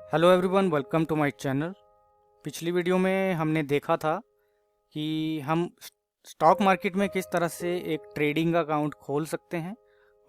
Hello everyone, welcome to my channel. पिछली video में हमने देखा था कि हम स्टॉक मार्केट में किस तरह से एक ट्रेडिंग अकाउंट खोल सकते हैं,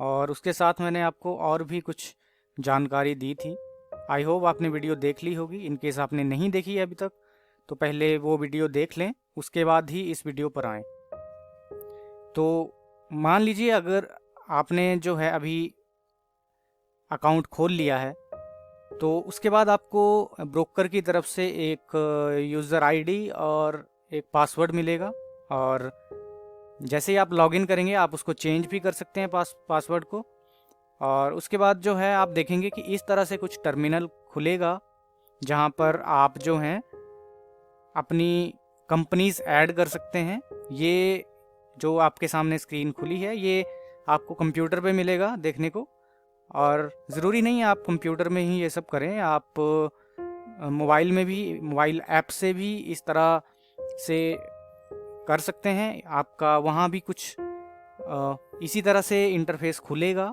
और उसके साथ मैंने आपको और भी कुछ जानकारी दी थी। आई होप आपने वीडियो देख ली होगी। इन केस आपने नहीं देखी है अभी तक तो पहले वो वीडियो देख लें, उसके बाद ही इस वीडियो पर आएँ। तो मान लीजिए अगर आपने जो है अभी अकाउंट खोल लिया है, तो उसके बाद आपको ब्रोकर की तरफ से एक यूज़र आईडी और एक पासवर्ड मिलेगा। और जैसे ही आप लॉगिन करेंगे आप उसको चेंज भी कर सकते हैं पासवर्ड को। और उसके बाद जो है आप देखेंगे कि इस तरह से कुछ टर्मिनल खुलेगा, जहां पर आप जो हैं अपनी कंपनीज ऐड कर सकते हैं। ये जो आपके सामने स्क्रीन खुली है ये आपको कंप्यूटर पे मिलेगा देखने को। और ज़रूरी नहीं है आप कंप्यूटर में ही ये सब करें, आप मोबाइल में भी, मोबाइल ऐप से भी इस तरह से कर सकते हैं। आपका वहाँ भी कुछ इसी तरह से इंटरफेस खुलेगा।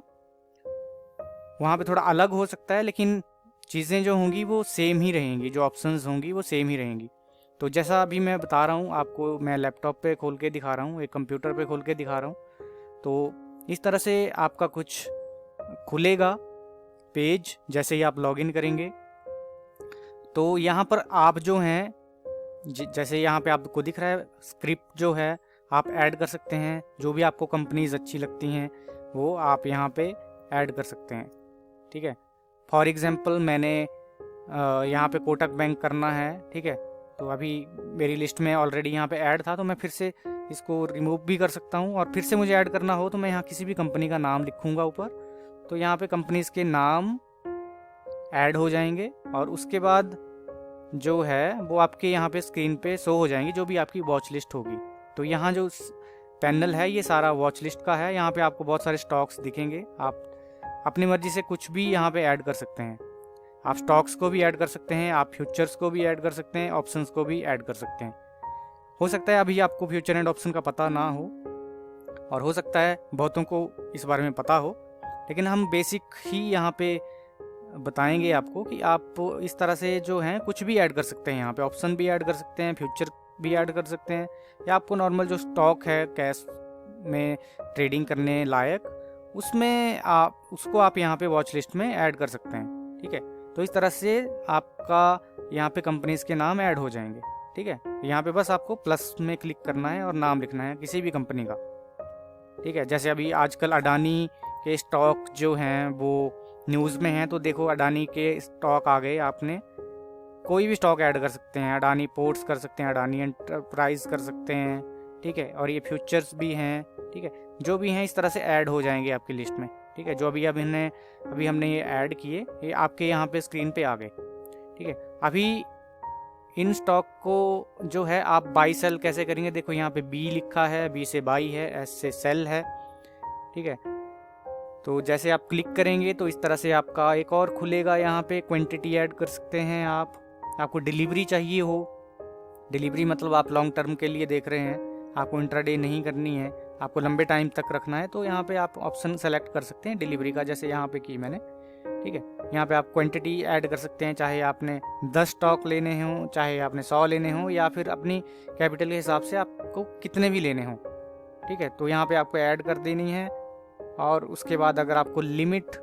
वहाँ पे थोड़ा अलग हो सकता है, लेकिन चीज़ें जो होंगी वो सेम ही रहेंगी, जो ऑप्शंस होंगी वो सेम ही रहेंगी। तो जैसा अभी मैं बता रहा हूँ आपको, मैं लैपटॉप पे खोल के दिखा रहा हूँ, एक कंप्यूटर पे खोल के दिखा रहा हूँ। तो इस तरह से आपका कुछ खुलेगा पेज जैसे ही आप लॉगिन करेंगे। तो यहाँ पर आप जो हैं जैसे यहाँ पे आपको दिख रहा है स्क्रिप्ट जो है आप ऐड कर सकते हैं। जो भी आपको कंपनीज अच्छी लगती हैं वो आप यहाँ पे ऐड कर सकते हैं। ठीक है, फॉर एग्जांपल मैंने यहाँ पे कोटक बैंक करना है। ठीक है, तो अभी मेरी लिस्ट में ऑलरेडी यहाँ पे ऐड था, तो मैं फिर से इसको रिमूव भी कर सकता हूँ। और फिर से मुझे ऐड करना हो तो मैं यहाँ किसी भी कंपनी का नाम लिखूँगा ऊपर, तो यहाँ पे कंपनीज के नाम ऐड हो जाएंगे। और उसके बाद जो है वो आपके यहाँ पे स्क्रीन पे शो हो जाएंगी, जो भी आपकी वॉच लिस्ट होगी। तो यहाँ जो पैनल है ये सारा वॉच लिस्ट का है। यहाँ पे आपको बहुत सारे स्टॉक्स दिखेंगे। आप अपनी मर्जी से कुछ भी यहाँ पे ऐड कर सकते हैं। आप स्टॉक्स को भी ऐड कर सकते हैं, आप फ्यूचर्स को भी ऐड कर सकते हैं, ऑप्शंस को भी ऐड कर सकते हैं। हो सकता है अभी आपको फ्यूचर एंड ऑप्शन का पता ना हो, और हो सकता है बहुतों को इस बारे में पता हो, लेकिन हम बेसिक ही यहाँ पे बताएंगे आपको कि आप इस तरह से जो हैं कुछ भी ऐड कर सकते हैं। यहाँ पे ऑप्शन भी ऐड कर सकते हैं, फ्यूचर भी ऐड कर सकते हैं, या आपको नॉर्मल जो स्टॉक है कैश में ट्रेडिंग करने लायक, उसमें आप यहाँ पे वॉच लिस्ट में ऐड कर सकते हैं। ठीक है, तो इस तरह से आपका यहाँ पे कंपनीज के नाम ऐड हो जाएंगे। ठीक है, यहाँ पे बस आपको प्लस में क्लिक करना है और नाम लिखना है किसी भी कंपनी का। ठीक है, जैसे अभी आजकल अडानी के स्टॉक जो हैं वो न्यूज़ में हैं, तो देखो अडानी के स्टॉक आ गए। आपने कोई भी स्टॉक ऐड कर सकते हैं, अडानी पोर्ट्स कर सकते हैं, अडानी एंटरप्राइज कर सकते हैं। ठीक है, और ये फ्यूचर्स भी हैं। ठीक है, जो भी हैं इस तरह से ऐड हो जाएंगे आपकी लिस्ट में। ठीक है, जो अभी हमने ये ऐड किए, ये आपके यहाँ पे स्क्रीन पे आ गए। ठीक है, अभी इन स्टॉक को जो है आप बाई सेल कैसे करेंगे, देखो यहाँ पे बी लिखा है, बी से बाई है, एस से सेल है। ठीक है, तो जैसे आप क्लिक करेंगे तो इस तरह से आपका एक और खुलेगा। यहाँ पे क्वांटिटी ऐड कर सकते हैं आप। आपको डिलीवरी चाहिए हो, डिलीवरी मतलब आप लॉन्ग टर्म के लिए देख रहे हैं, आपको इंट्राडे नहीं करनी है, आपको लंबे टाइम तक रखना है, तो यहाँ पे आप ऑप्शन सेलेक्ट कर सकते हैं डिलीवरी का, जैसे यहाँ पे की मैंने। ठीक है, यहाँ पे आप क्वांटिटी ऐड कर सकते हैं, चाहे आपने 10 स्टॉक लेने हों, चाहे आपने 100 लेने हों, या फिर अपनी कैपिटल के हिसाब से आपको कितने भी लेने हों। ठीक है, तो यहाँ पे आपको ऐड कर देनी है। और उसके बाद अगर आपको लिमिट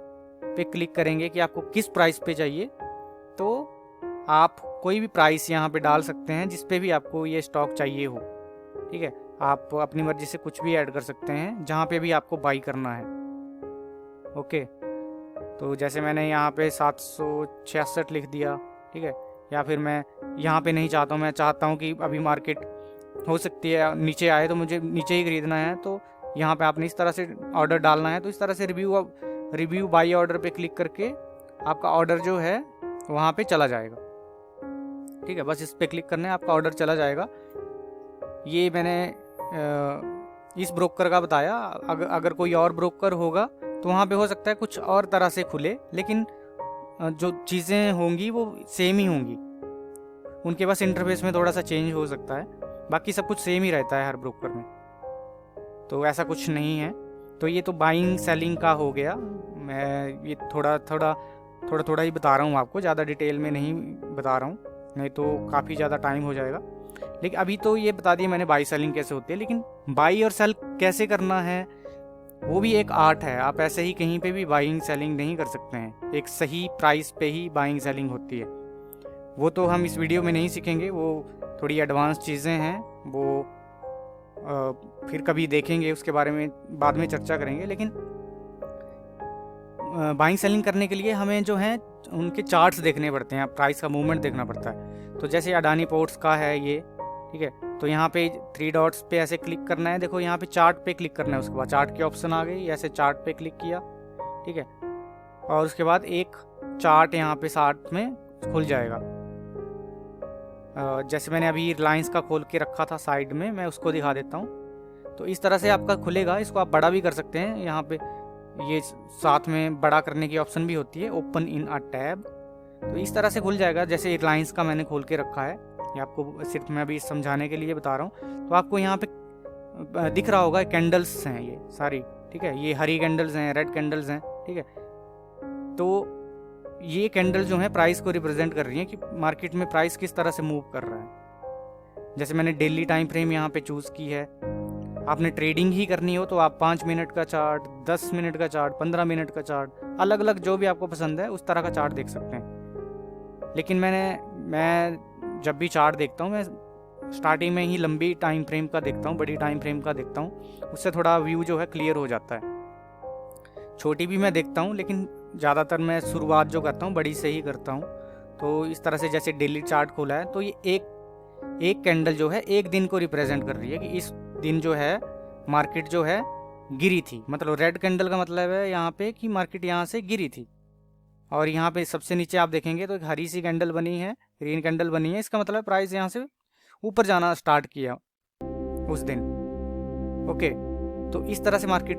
पे क्लिक करेंगे कि आपको किस प्राइस पे चाहिए, तो आप कोई भी प्राइस यहाँ पे डाल सकते हैं जिस पे भी आपको ये स्टॉक चाहिए हो। ठीक है, आप अपनी मर्जी से कुछ भी ऐड कर सकते हैं जहाँ पे भी आपको बाई करना है। ओके, तो जैसे मैंने यहाँ पे 766 लिख दिया। ठीक है, या फिर मैं यहाँ पे नहीं चाहता हूँ, मैं चाहता हूँ कि अभी मार्केट हो सकती है नीचे आए, तो मुझे नीचे ही खरीदना है, तो यहाँ पे आपने इस तरह से ऑर्डर डालना है। तो इस तरह से रिव्यू बाई ऑर्डर पे क्लिक करके आपका ऑर्डर जो है वहाँ पे चला जाएगा। ठीक है, बस इस पे क्लिक करना है, आपका ऑर्डर चला जाएगा। ये मैंने इस ब्रोकर का बताया। अगर कोई और ब्रोकर होगा तो वहाँ पे हो सकता है कुछ और तरह से खुले, लेकिन जो चीज़ें होंगी वो सेम ही होंगी। उनके पास इंटरफेस में थोड़ा सा चेंज हो सकता है, बाकी सब कुछ सेम ही रहता है हर ब्रोकर में। तो ऐसा कुछ नहीं है। तो ये तो बाइंग सेलिंग का हो गया। मैं ये थोड़ा थोड़ा थोड़ा थोड़ा ही बता रहा हूँ आपको, ज़्यादा डिटेल में नहीं बता रहा हूँ, नहीं तो काफ़ी ज़्यादा टाइम हो जाएगा। लेकिन अभी तो ये बता दिया मैंने बाई सेलिंग कैसे होती है, लेकिन बाई और सेल कैसे करना है वो भी एक आर्ट है। आप ऐसे ही कहीं पे भी बाइंग सेलिंग नहीं कर सकते हैं, एक सही प्राइस पे ही बाइंग सेलिंग होती है। वो तो हम इस वीडियो में नहीं सीखेंगे, वो थोड़ी एडवांस चीज़ें हैं, वो फिर कभी देखेंगे, उसके बारे में बाद में चर्चा करेंगे। लेकिन बाइंग सेलिंग करने के लिए हमें जो है उनके चार्ट्स देखने पड़ते हैं, प्राइस का मूवमेंट देखना पड़ता है। तो जैसे अडानी पोर्ट्स का है ये, ठीक है, तो यहाँ पे 3 डॉट्स पे ऐसे क्लिक करना है, देखो यहाँ पे चार्ट पे क्लिक करना है, उसके बाद चार्ट के ऑप्शन आ गई, ऐसे चार्ट पे क्लिक किया, ठीक है, और उसके बाद एक चार्ट यहाँ पे साथ में खुल जाएगा। जैसे मैंने अभी रिलायंस का खोल के रखा था साइड में, मैं उसको दिखा देता हूँ। तो इस तरह से आपका खुलेगा, इसको आप बड़ा भी कर सकते हैं, यहाँ पे ये साथ में बड़ा करने की ऑप्शन भी होती है, ओपन इन अ टैब। तो इस तरह से खुल जाएगा। जैसे रिलायंस का मैंने खोल के रखा है, ये आपको सिर्फ मैं अभी समझाने के लिए बता रहा हूँ। तो आपको यहाँ पे दिख रहा होगा कैंडल्स हैं ये सारी, ठीक है, ये हरी कैंडल्स हैं, रेड कैंडल्स हैं, ठीक है। तो ये कैंडल जो है प्राइस को रिप्रेजेंट कर रही है कि मार्केट में प्राइस किस तरह से मूव कर रहा है। जैसे मैंने डेली टाइम फ्रेम यहाँ पे चूज़ की है। आपने ट्रेडिंग ही करनी हो तो आप 5 मिनट का चार्ट, 10 मिनट का चार्ट, 15 मिनट का चार्ट, अलग अलग जो भी आपको पसंद है उस तरह का चार्ट देख सकते हैं। लेकिन मैं जब भी चार्ट देखता हूँ, मैं स्टार्टिंग में ही लंबी टाइम फ्रेम का देखता हूँ, बड़ी टाइम फ्रेम का देखता हूँ, उससे थोड़ा व्यू जो है क्लियर हो जाता है। छोटी भी मैं देखता हूँ, लेकिन ज़्यादातर मैं शुरुआत जो करता हूँ बड़ी से ही करता हूँ। तो इस तरह से जैसे डेली चार्ट खोला है, तो ये एक कैंडल जो है एक दिन को रिप्रेजेंट कर रही है कि इस दिन जो है मार्केट जो है गिरी थी। मतलब रेड कैंडल का मतलब है यहाँ पे कि मार्केट यहाँ से गिरी थी। और यहाँ पे सबसे नीचे आप देखेंगे तो एक हरी सी कैंडल बनी है, ग्रीन कैंडल बनी है, इसका मतलब प्राइस यहाँ से ऊपर जाना स्टार्ट किया उस दिन। ओके, तो इस तरह से मार्केट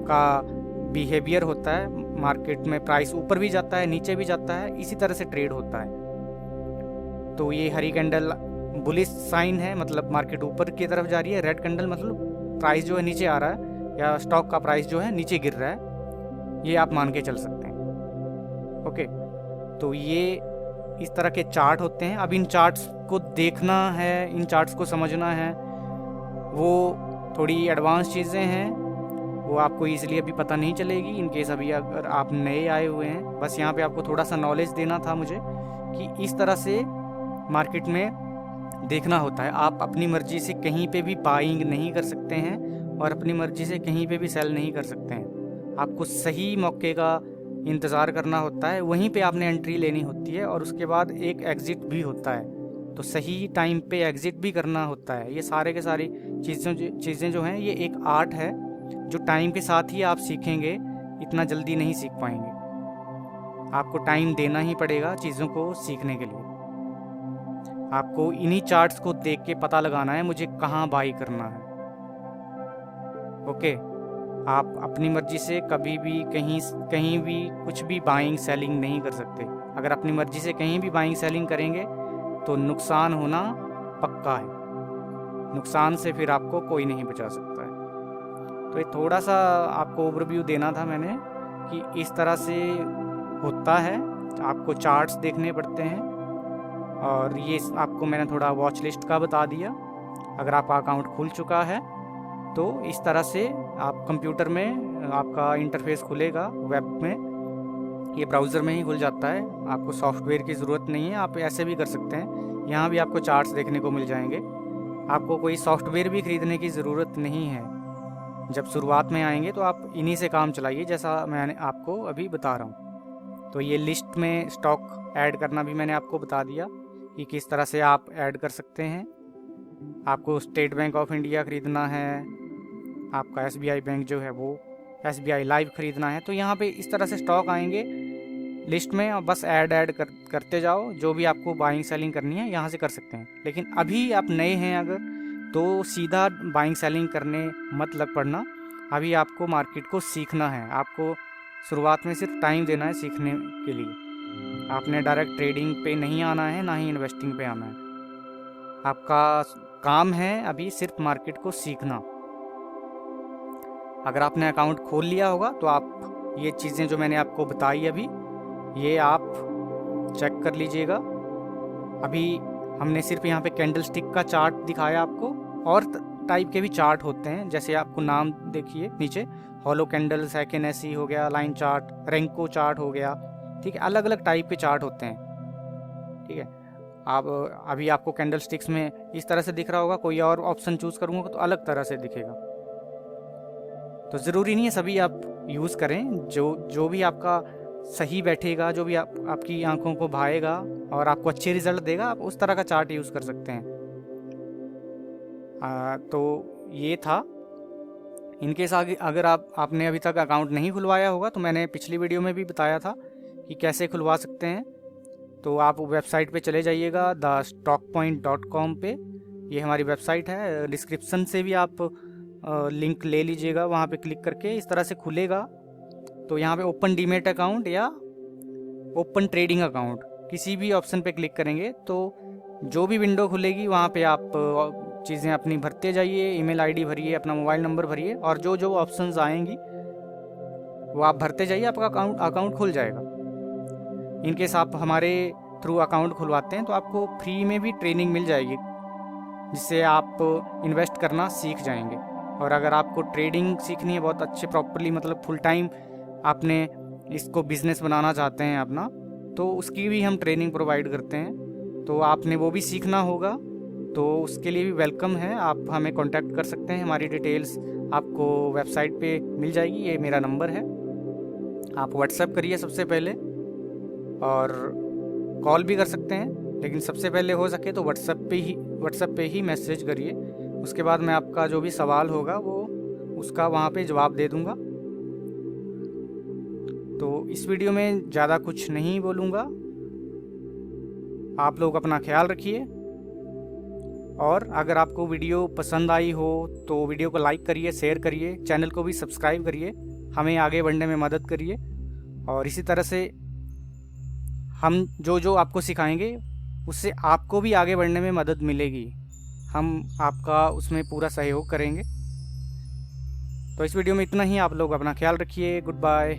का बिहेवियर होता है। मार्केट में प्राइस ऊपर भी जाता है, नीचे भी जाता है, इसी तरह से ट्रेड होता है। तो ये हरी कैंडल बुलिश साइन है, मतलब मार्केट ऊपर की तरफ जा रही है। रेड कैंडल मतलब प्राइस जो है नीचे आ रहा है, या स्टॉक का प्राइस जो है नीचे गिर रहा है, ये आप मान के चल सकते हैं। ओके, तो ये इस तरह के चार्ट होते हैं। अब इन चार्ट्स को देखना है, इन चार्ट्स को समझना है, वो थोड़ी एडवांस चीज़ें हैं, वो आपको इजीली अभी पता नहीं चलेगी इन केस अभी अगर आप नए आए हुए हैं। बस यहाँ पे आपको थोड़ा सा नॉलेज देना था मुझे कि इस तरह से मार्केट में देखना होता है। आप अपनी मर्जी से कहीं पे भी बाइंग नहीं कर सकते हैं और अपनी मर्जी से कहीं पे भी सेल नहीं कर सकते हैं। आपको सही मौके का इंतज़ार करना होता है, वहीं पे आपने एंट्री लेनी होती है, और उसके बाद एक एग्ज़िट भी होता है। तो सही टाइम पे एग्ज़िट भी करना होता है। ये सारे के सारी चीज़ें जो हैं, ये एक आर्ट है जो टाइम के साथ ही आप सीखेंगे, इतना जल्दी नहीं सीख पाएंगे। आपको टाइम देना ही पड़ेगा चीज़ों को सीखने के लिए। आपको इन्हीं चार्ट्स को देख के पता लगाना है मुझे कहाँ बाई करना है। ओके, आप अपनी मर्जी से कभी भी कहीं भी कुछ भी बाइंग सेलिंग नहीं कर सकते। अगर अपनी मर्जी से कहीं भी बाइंग सेलिंग करेंगे तो नुकसान होना पक्का है। नुकसान से फिर आपको कोई नहीं बचा सकता है। तो ये थोड़ा सा आपको ओवरव्यू देना था मैंने कि इस तरह से होता है। आपको चार्ट्स देखने पड़ते हैं, और ये आपको मैंने थोड़ा वॉच लिस्ट का बता दिया। अगर आपका अकाउंट खुल चुका है तो इस तरह से आप कंप्यूटर में आपका इंटरफेस खुलेगा, वेब में, ये ब्राउज़र में ही खुल जाता है। आपको सॉफ्टवेयर की ज़रूरत नहीं है, आप ऐसे भी कर सकते हैं। यहाँ भी आपको चार्ट्स देखने को मिल जाएंगे। आपको कोई सॉफ्टवेयर भी ख़रीदने की ज़रूरत नहीं है। जब शुरुआत में आएंगे तो आप इन्हीं से काम चलाइए, जैसा मैंने आपको अभी बता रहा हूँ। तो ये लिस्ट में स्टॉक ऐड करना भी मैंने आपको बता दिया कि किस तरह से आप ऐड कर सकते हैं। आपको स्टेट बैंक ऑफ इंडिया ख़रीदना है, आपका SBI बैंक जो है वो SBI लाइव ख़रीदना है, तो यहाँ पे इस तरह से स्टॉक आएंगे लिस्ट में, और बस ऐड करते जाओ। जो भी आपको बाइंग सेलिंग करनी है यहाँ से कर सकते हैं। लेकिन अभी आप नए हैं अगर, तो सीधा बाइंग सेलिंग करने मत लग पड़ना। अभी आपको मार्केट को सीखना है। आपको शुरुआत में सिर्फ टाइम देना है सीखने के लिए। आपने डायरेक्ट ट्रेडिंग पे नहीं आना है, ना ही इन्वेस्टिंग पे आना है। आपका काम है अभी सिर्फ मार्केट को सीखना। अगर आपने अकाउंट खोल लिया होगा तो आप ये चीज़ें जो मैंने आपको बताई अभी, ये आप चेक कर लीजिएगा। अभी हमने सिर्फ यहाँ पे कैंडल स्टिक का चार्ट दिखाया आपको, और टाइप के भी चार्ट होते हैं, जैसे आपको नाम देखिए नीचे, हॉलो कैंडल, सेकेंड एसी हो गया, लाइन चार्ट, रेंको चार्ट हो गया, ठीक है। अलग अलग टाइप के चार्ट होते हैं, ठीक है। आप अभी आपको कैंडल स्टिक्स में इस तरह से दिख रहा होगा, कोई और ऑप्शन चूज़ करूँगा तो अलग तरह से दिखेगा। तो ज़रूरी नहीं है सभी आप यूज़ करें, जो भी आपका सही बैठेगा, जो भी आपकी आंखों को भाएगा और आपको अच्छे रिजल्ट देगा, आप उस तरह का चार्ट यूज़ कर सकते हैं। तो ये था। इनकेस आगे अगर आपने अभी तक अकाउंट नहीं खुलवाया होगा तो मैंने पिछली वीडियो में भी बताया था कि कैसे खुलवा सकते हैं। तो आप वेबसाइट पे चले जाइएगा thestockpoint.com पे, ये हमारी वेबसाइट है। डिस्क्रिप्शन से भी आप लिंक ले लीजिएगा, वहाँ पे क्लिक करके इस तरह से खुलेगा। तो यहाँ पे ओपन डीमेट अकाउंट या ओपन ट्रेडिंग अकाउंट, किसी भी ऑप्शन पे क्लिक करेंगे तो जो भी विंडो खुलेगी वहाँ पे आप चीज़ें अपनी भरते जाइए, ईमेल आईडी भरिए, अपना मोबाइल नंबर भरिए, और जो जो ऑप्शंस आएंगी वो आप भरते जाइए, आपका अकाउंट खुल जाएगा। इनकेस आप हमारे थ्रू अकाउंट खुलवाते हैं तो आपको फ्री में भी ट्रेनिंग मिल जाएगी, जिससे आप इन्वेस्ट करना सीख जाएंगे। और अगर आपको ट्रेडिंग सीखनी है बहुत अच्छे प्रॉपरली, मतलब फुल टाइम आपने इसको बिजनेस बनाना चाहते हैं अपना, तो उसकी भी हम ट्रेनिंग प्रोवाइड करते हैं। तो आपने वो भी सीखना होगा, तो उसके लिए भी वेलकम है। आप हमें कांटेक्ट कर सकते हैं, हमारी डिटेल्स आपको वेबसाइट पे मिल जाएगी। ये मेरा नंबर है, आप व्हाट्सएप करिए सबसे पहले, और कॉल भी कर सकते हैं, लेकिन सबसे पहले हो सके तो व्हाट्सएप पे ही मैसेज करिए। उसके बाद मैं आपका जो भी सवाल होगा वो उसका वहाँ पे जवाब दे दूँगा। तो इस वीडियो में ज़्यादा कुछ नहीं बोलूँगा। आप लोग अपना ख्याल रखिए, और अगर आपको वीडियो पसंद आई हो तो वीडियो को लाइक करिए, शेयर करिए, चैनल को भी सब्सक्राइब करिए, हमें आगे बढ़ने में मदद करिए। और इसी तरह से हम जो आपको सिखाएंगे उससे आपको भी आगे बढ़ने में मदद मिलेगी, हम आपका उसमें पूरा सहयोग करेंगे। तो इस वीडियो में इतना ही। आप लोग अपना ख्याल रखिए। Good bye.